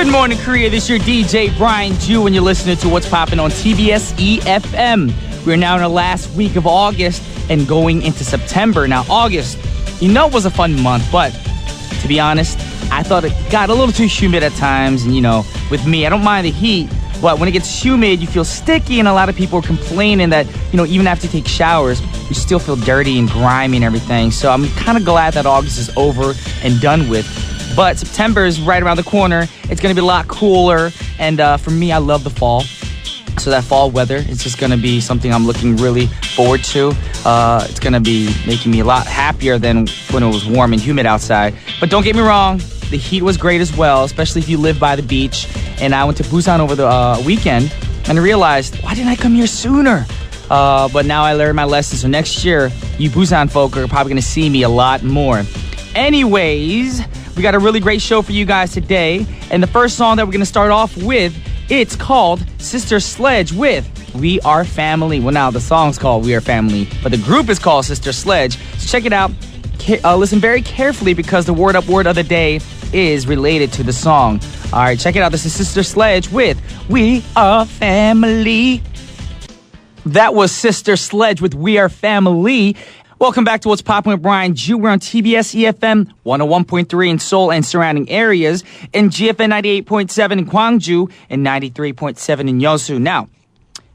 Good morning, Korea. This is your DJ, Brian Ju, and you're listening to What's Poppin' on TBS efm. We're now in the last week of August and going into September. Now, August, was a fun month, but to be honest, I thought it got a little too humid at times. And, with me, I don't mind the heat, but when it gets humid, you feel sticky, and a lot of people are complaining that, even after you take showers, you still feel dirty and grimy and everything. So I'm kind of glad that August is over and done with. But September is right around the corner. It's going to be a lot cooler. And for me, I love the fall. So that fall weather is just going to be something I'm looking really forward to. It's going to be making me a lot happier than when it was warm and humid outside. But don't get me wrong, the heat was great as well, especially if you live by the beach. And I went to Busan over the weekend and realized, why didn't I come here sooner? But now I learned my lesson. So next year, you Busan folk are probably going to see me a lot more. Anyways, we got a really great show for you guys today. And the first song that we're going to start off with, it's called Sister Sledge with We Are Family. Well, now the song's called We Are Family, but the group is called Sister Sledge. So check it out. Listen very carefully because the word up word of the day is related to the song. All right, check it out. This is Sister Sledge with We Are Family. That was Sister Sledge with We Are Family. Welcome back to What's Poppin' with Brian Ju. We're on TBS efm 101.3 in Seoul and surrounding areas, and GFN 98.7 in Gwangju, and 93.7 in Yeosu. Now,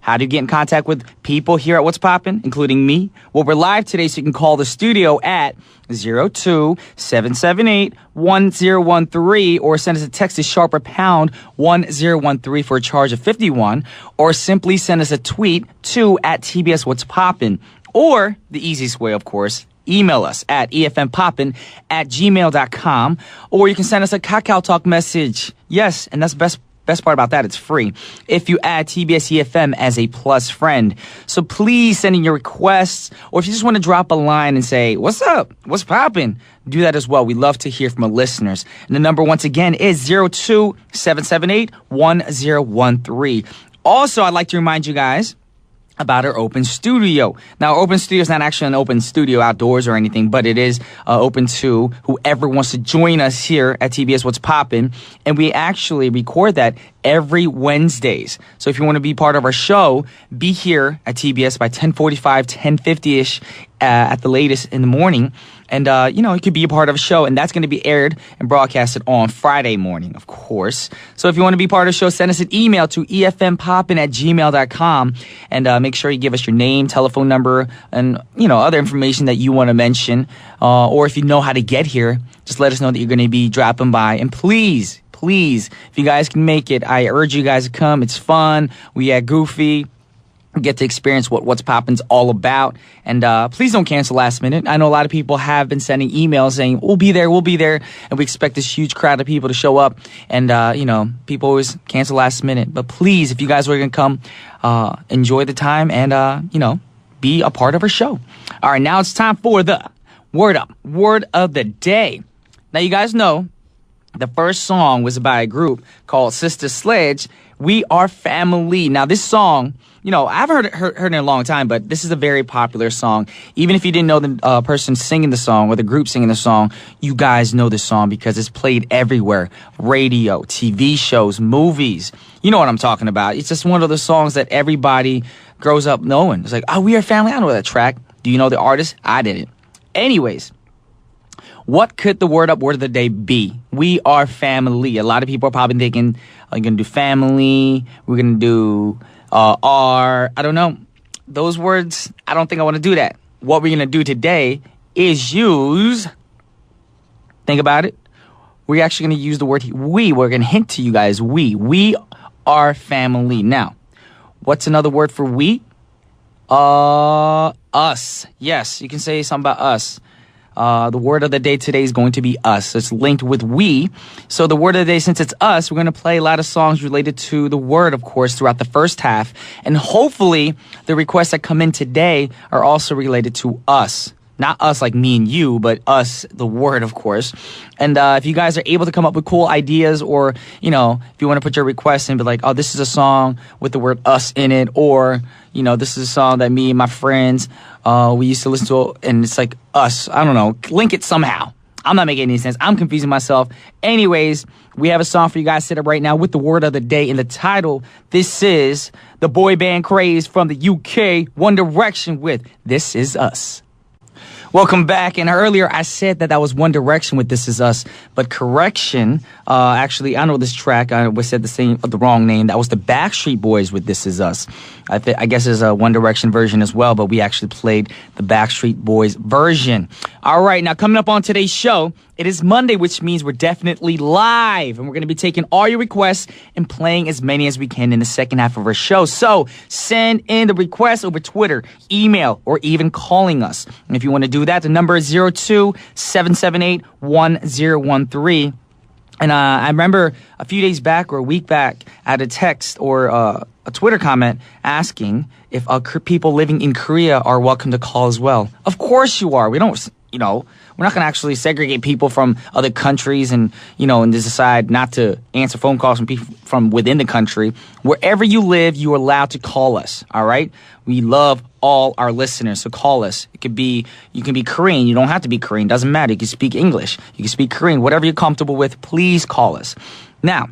how do you get in contact with people here at What's Poppin', including me? Well, we're live today, so you can call the studio at 02-778-1013, or send us a text to sharper pound 1013 for a charge of 51, or simply send us a tweet to at TBS What's Poppin'. Or, the easiest way, of course, email us at efmpoppin@gmail.com. Or you can send us a Kakao Talk message. Yes, and that's the best part about that, it's free. If you add TBS EFM as a plus friend. So please send in your requests. Or if you just want to drop a line and say, what's up? What's poppin'? Do that as well. We love to hear from our listeners. And the number, once again, is 02-778-1013. Also, I'd like to remind you guys about our open studio. Now, our open studio is not actually an open studio outdoors or anything, but it is open to whoever wants to join us here at TBS What's Poppin'. And we actually record that every Wednesdays. So if you want to be part of our show, be here at TBS by 10:45, 10:50-ish at the latest in the morning. And, it could be a part of a show, and that's going to be aired and broadcasted on Friday morning, of course. So if you want to be part of the show, send us an email to efmpoppin@gmail.com, and make sure you give us your name, telephone number, and, other information that you want to mention. Or if you know how to get here, just let us know that you're going to be dropping by. And please, if you guys can make it, I urge you guys to come. It's fun. We at Goofy get to experience what What's Poppin's all about. And please don't cancel last minute. I know a lot of people have been sending emails saying, we'll be there. And we expect this huge crowd of people to show up. And, people always cancel last minute. But please, if you guys are going to come, enjoy the time and, be a part of our show. All right, now it's time for the word of the day. Now, you guys know the first song was by a group called Sister Sledge, We Are Family. Now, this song, I've heard it in a long time, but this is a very popular song. Even if you didn't know the person singing the song or the group singing the song, you guys know this song because it's played everywhere. Radio, TV shows, movies. You know what I'm talking about. It's just one of those songs that everybody grows up knowing. It's like, oh, We Are Family. I know that track. Do you know the artist? I didn't. Anyways, what could the word of the day be? We are family. A lot of people are probably thinking, are you going to do family? We're going to do I don't know. Those words, I don't think I want to do that. What we're going to do today is think about it. We're actually going to use the word we. We're going to hint to you guys, we are family. Now, what's another word for we? Us. Yes, you can say something about us. The word of the day today is going to be us. It's linked with we. So the word of the day, since it's us, we're going to play a lot of songs related to the word, of course, throughout the first half. And hopefully the requests that come in today are also related to us. Not us like me and you, but us, the word, of course. And if you guys are able to come up with cool ideas, or, if you want to put your requests in, be like, oh, this is a song with the word us in it, or, this is a song that me and my friends, we used to listen to, and it's like us. I don't know. Link it somehow. I'm not making any sense. I'm confusing myself. Anyways, we have a song for you guys set up right now with the word of the day in the title. This is the boy band craze from the UK, One Direction with This Is Us. Welcome back. And earlier I said that was One Direction with This Is Us, but correction. Actually, I know this track. I said the wrong name. That was the Backstreet Boys with This Is Us. I guess there's a One Direction version as well, but we actually played the Backstreet Boys version. All right, now coming up on today's show, it is Monday, which means we're definitely live, and we're going to be taking all your requests and playing as many as we can in the second half of our show. So send in the requests over Twitter, email, or even calling us. And if you want to do that, the number is 02-778-1013. And I remember a few days back or a week back, I had a text or a Twitter comment asking if people living in Korea are welcome to call as well. Of course you are. We don't, we're not going to actually segregate people from other countries and decide not to answer phone calls from people from within the country. Wherever you live, you are allowed to call us, all right? We love all our listeners, so call us. You can be Korean. You don't have to be Korean. Doesn't matter. You can speak English. You can speak Korean. Whatever you're comfortable with, please call us. Now,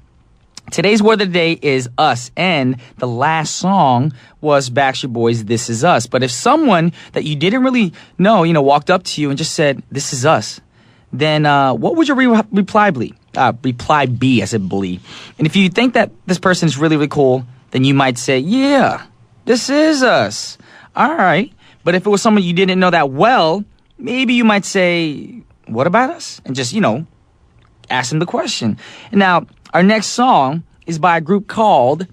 today's word of the day is us, and the last song was Backstreet Boys' This Is Us. But if someone that you didn't really know, walked up to you and just said, this is us, then what would your reply be? Reply be, I said blee. And if you think that this person is really, really cool, then you might say, yeah, this is us. All right. But if it was someone you didn't know that well, maybe you might say, what about us? And just, ask them the question. And now, our next song is by a group called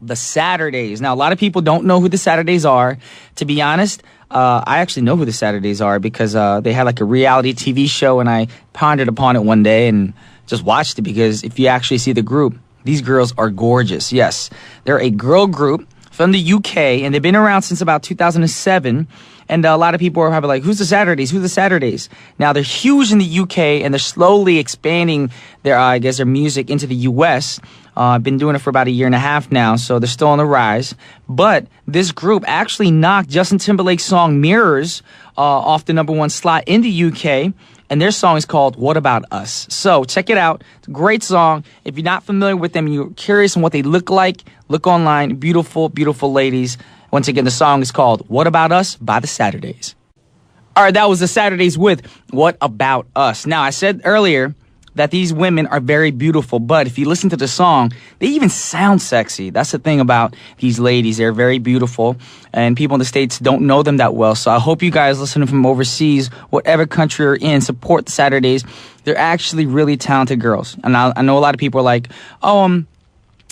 The Saturdays. Now, a lot of people don't know who The Saturdays are. To be honest, I actually know who The Saturdays are because they had like a reality TV show, and I pondered upon it one day and just watched it because if you actually see the group, these girls are gorgeous. Yes, they're a girl group from the UK, and they've been around since about 2007. And a lot of people are probably like, who's the Saturdays? Who's the Saturdays? Now, they're huge in the UK, and they're slowly expanding their music into the US. Been doing it for about a year and a half now, so they're still on the rise. But this group actually knocked Justin Timberlake's song Mirrors off the #1 slot in the UK. And their song is called What About Us? So check it out. It's a great song. If you're not familiar with them and you're curious on what they look like, look online. Beautiful, beautiful ladies. Once again, the song is called What About Us by The Saturdays. All right, that was The Saturdays with What About Us. Now, I said earlier that these women are very beautiful, but if you listen to the song, they even sound sexy. That's the thing about these ladies. They're very beautiful, and people in the States don't know them that well. So I hope you guys listening from overseas, whatever country you're in, support the Saturdays. They're actually really talented girls. And I know a lot of people are like,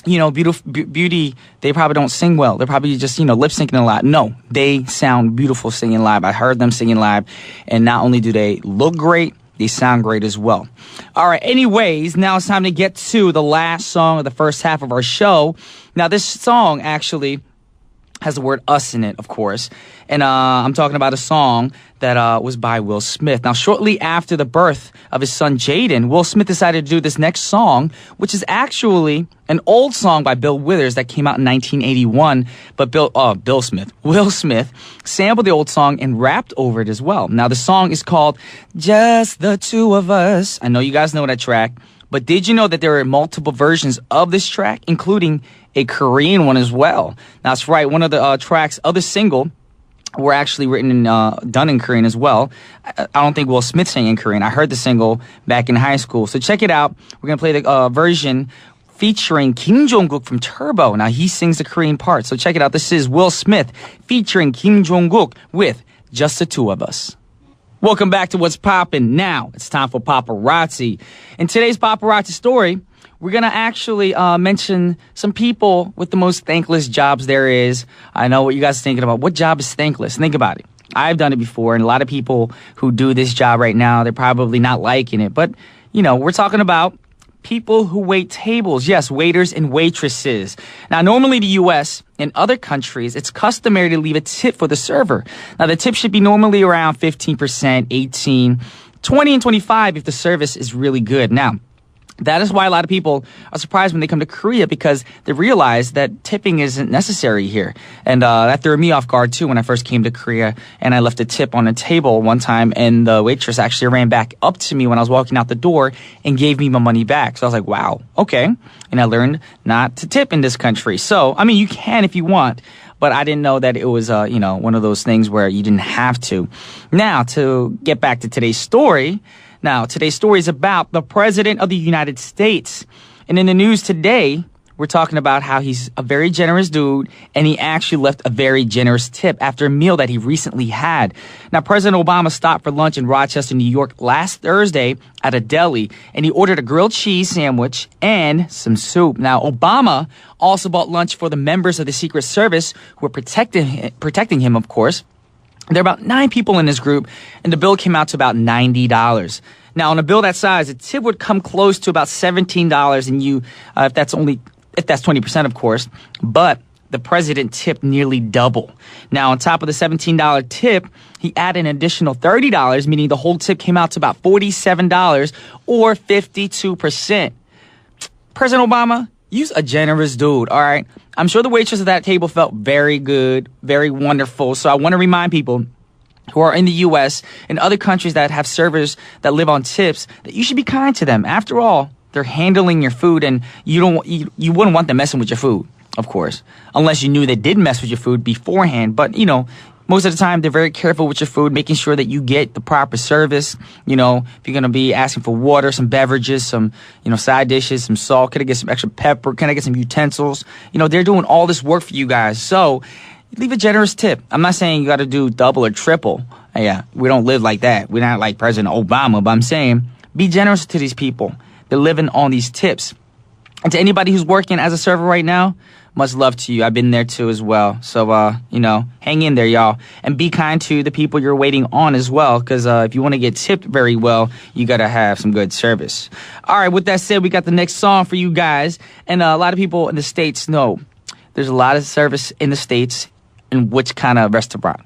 beauty, they probably don't sing well. They're probably just, lip syncing a lot. No, they sound beautiful singing live. I heard them singing live, and not only do they look great, they sound great as well. All right, anyways, now it's time to get to the last song of the first half of our show. Now, this song actually has the word us in it, of course. And I'm talking about a song that was by Will Smith. Now, shortly after the birth of his son Jaden, Will Smith decided to do this next song, which is actually an old song by Bill Withers that came out in 1981. But Will Smith sampled the old song and rapped over it as well. Now, the song is called Just the Two of Us. I know you guys know that track. But did you know that there are multiple versions of this track, including a Korean one as well? That's right. One of the track's other single were actually written and done in Korean as well. I don't think Will Smith sang in Korean. I heard the single back in high school. So check it out. We're going to play the version featuring Kim Jong-kook from Turbo. Now, he sings the Korean part. So check it out. This is Will Smith featuring Kim Jong-kook with Just the Two of Us. Welcome back to What's Poppin'. Now, it's time for Paparazzi. In today's Paparazzi story, we're going to actually mention some people with the most thankless jobs there is. I know what you guys are thinking about. What job is thankless? Think about it. I've done it before, and a lot of people who do this job right now, they're probably not liking it. But, we're talking about people who wait tables. Yes, waiters and waitresses. Now, normally in the U.S. and other countries, it's customary to leave a tip for the server. Now, the tip should be normally around 15%, 18%, 20%, and 25% if the service is really good. Now, That is why a lot of people are surprised when they come to Korea because they realize that tipping isn't necessary here. And that threw me off guard too when I first came to Korea and I left a tip on a table one time and the waitress actually ran back up to me when I was walking out the door and gave me my money back. So I was like, wow, okay. And I learned not to tip in this country. So, I mean, you can if you want. But I didn't know that it was, one of those things where you didn't have to. Now, to get back to today's story. Now, today's story is about the President of the United States. And in the news today, we're talking about how he's a very generous dude, and he actually left a very generous tip after a meal that he recently had. Now, President Obama stopped for lunch in Rochester, New York last Thursday at a deli, and he ordered a grilled cheese sandwich and some soup. Now, Obama also bought lunch for the members of the Secret Service who were protecting him, of course. There are about 9 people in this group, and the bill came out to about $90. Now, on a bill that size, a tip would come close to about $17, and if that's 20%, of course. But the president tipped nearly double. Now, on top of the $17 tip, he added an additional $30, meaning the whole tip came out to about $47 or 52%. President Obama, you're a generous dude, all right? I'm sure the waitress at that table felt very good, very wonderful. So I want to remind people who are in the U.S. and other countries that have servers that live on tips that you should be kind to them. After all, they're handling your food, and you wouldn't want them messing with your food, of course, unless you knew they did mess with your food beforehand. But, most of the time, they're very careful with your food, making sure that you get the proper service. If you're going to be asking for water, some beverages, some, side dishes, some salt, can I get some extra pepper? Can I get some utensils? They're doing all this work for you guys. So leave a generous tip. I'm not saying you got to do double or triple. Yeah, we don't live like that. We're not like President Obama, but I'm saying be generous to these people. They're living on these tips. And to anybody who's working as a server right now, much love to you. I've been there too as well. So, hang in there, y'all. And be kind to the people you're waiting on as well. Because if you want to get tipped very well, you got to have some good service. All right, with that said, we got the next song for you guys. And a lot of people in the States know there's a lot of service in the States in which kind of restaurant?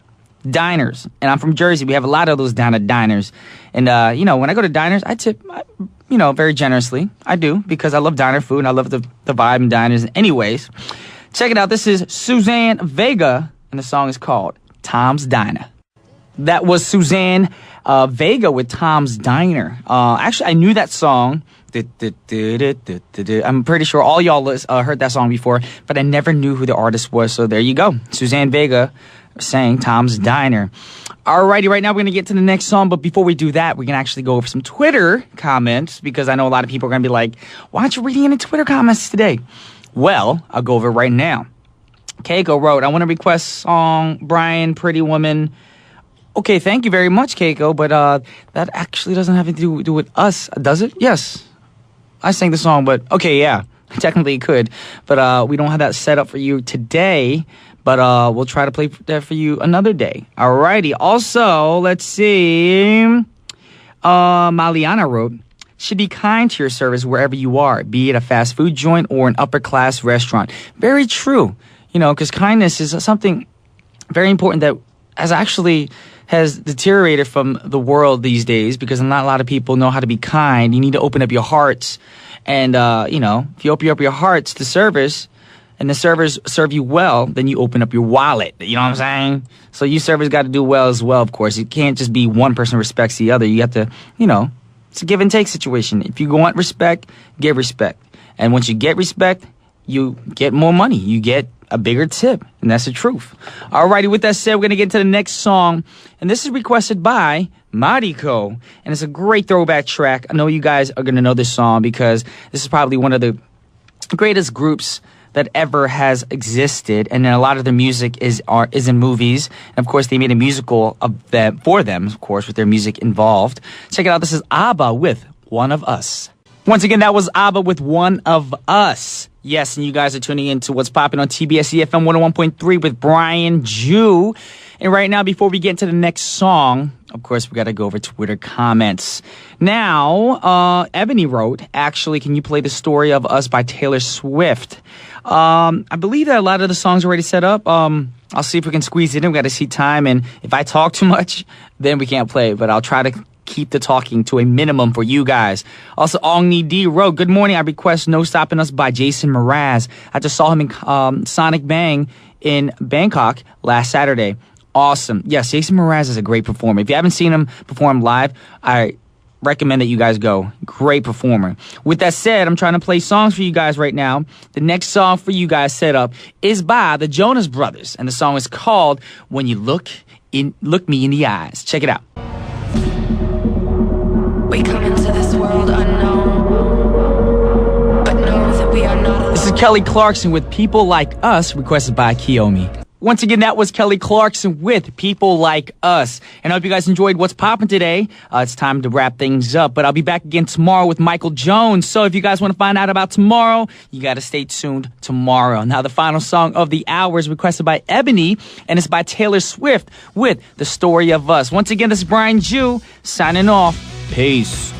Diners. And I'm from Jersey. We have a lot of those down at diners. And, when I go to diners, I tip, very generously. I do, because I love diner food and I love the vibe in diners. Anyways, check it out. This is Suzanne Vega, and the song is called Tom's Diner. That was Suzanne Vega with Tom's Diner. Actually, I knew that song. I'm pretty sure all y'all heard that song before, but I never knew who the artist was. So there you go. Suzanne Vega sang Tom's Diner. Alrighty, right now we're going to get to the next song, but before we do that, we're going to actually go over some Twitter comments, because I know a lot of people are going to be like, why aren't you reading any Twitter comments today? Well, I'll go over it right now. Keiko wrote, I want to request song, Brian, Pretty Woman. Okay, thank you very much, Keiko, but that actually doesn't have anything to do with us, does it? Yes. I sang the song, but okay, yeah, technically it could, but we don't have that set up for you today, but we'll try to play that for you another day. Alrighty, also, let's see, Maliana wrote, should be kind to your service wherever you are, be it a fast food joint or an upper class restaurant. Very true, because kindness is something very important that has deteriorated from the world these days, because not a lot of people know how to be kind. You need to open up your hearts. And, if you open up your hearts to service and the servers serve you well, then you open up your wallet. You know what I'm saying? So you servers got to do well as well, of course. It can't just be one person respects the other. You have to, it's a give and take situation. If you want respect, give respect. And once you get respect, you get more money. You get a bigger tip, and that's the truth. Alrighty, with that said, we're going to get to the next song, and this is requested by Mariko, and it's a great throwback track. I know you guys are going to know this song because this is probably one of the greatest groups that ever has existed, and then a lot of their music is in movies, and of course they made a musical for them, of course, with their music involved. Check it out. This is ABBA with One of Us. Once again, that was ABBA with One of Us. Yes, and you guys are tuning in to what's popping on TBS efm 101.3 with Brian Jew. And right now, before we get into the next song, of course, we got to go over Twitter comments. Now, Ebony wrote, actually, can you play the Story of Us by Taylor Swift? I believe that a lot of the songs are already set up. I'll see if we can squeeze it in. We got to see time. And if I talk too much, then we can't play it. But I'll try to keep the talking to a minimum for you guys. Also, Ongni D wrote, good morning. I request No Stopping Us by Jason Mraz. I just saw him in Sonic Bang in Bangkok last Saturday. Awesome. Yes, Jason Mraz is a great performer. If you haven't seen him perform live, I recommend that you guys go. Great performer. With that said, I'm trying to play songs for you guys right now. The next song for you guys set up is by the Jonas Brothers, and the song is called When You Look Me in the Eyes. Check it out. We come into this world unknown, but know that we are not alone. This is Kelly Clarkson with People Like Us, requested by Kiyomi. Once again, that was Kelly Clarkson with People Like Us. And I hope you guys enjoyed What's Poppin' today. It's time to wrap things up, but I'll be back again tomorrow with Michael Jones. So if you guys want to find out about tomorrow, you got to stay tuned tomorrow. Now, the final song of the hour is requested by Ebony, and it's by Taylor Swift with The Story of Us. Once again, this is Brian Jew signing off. Peace.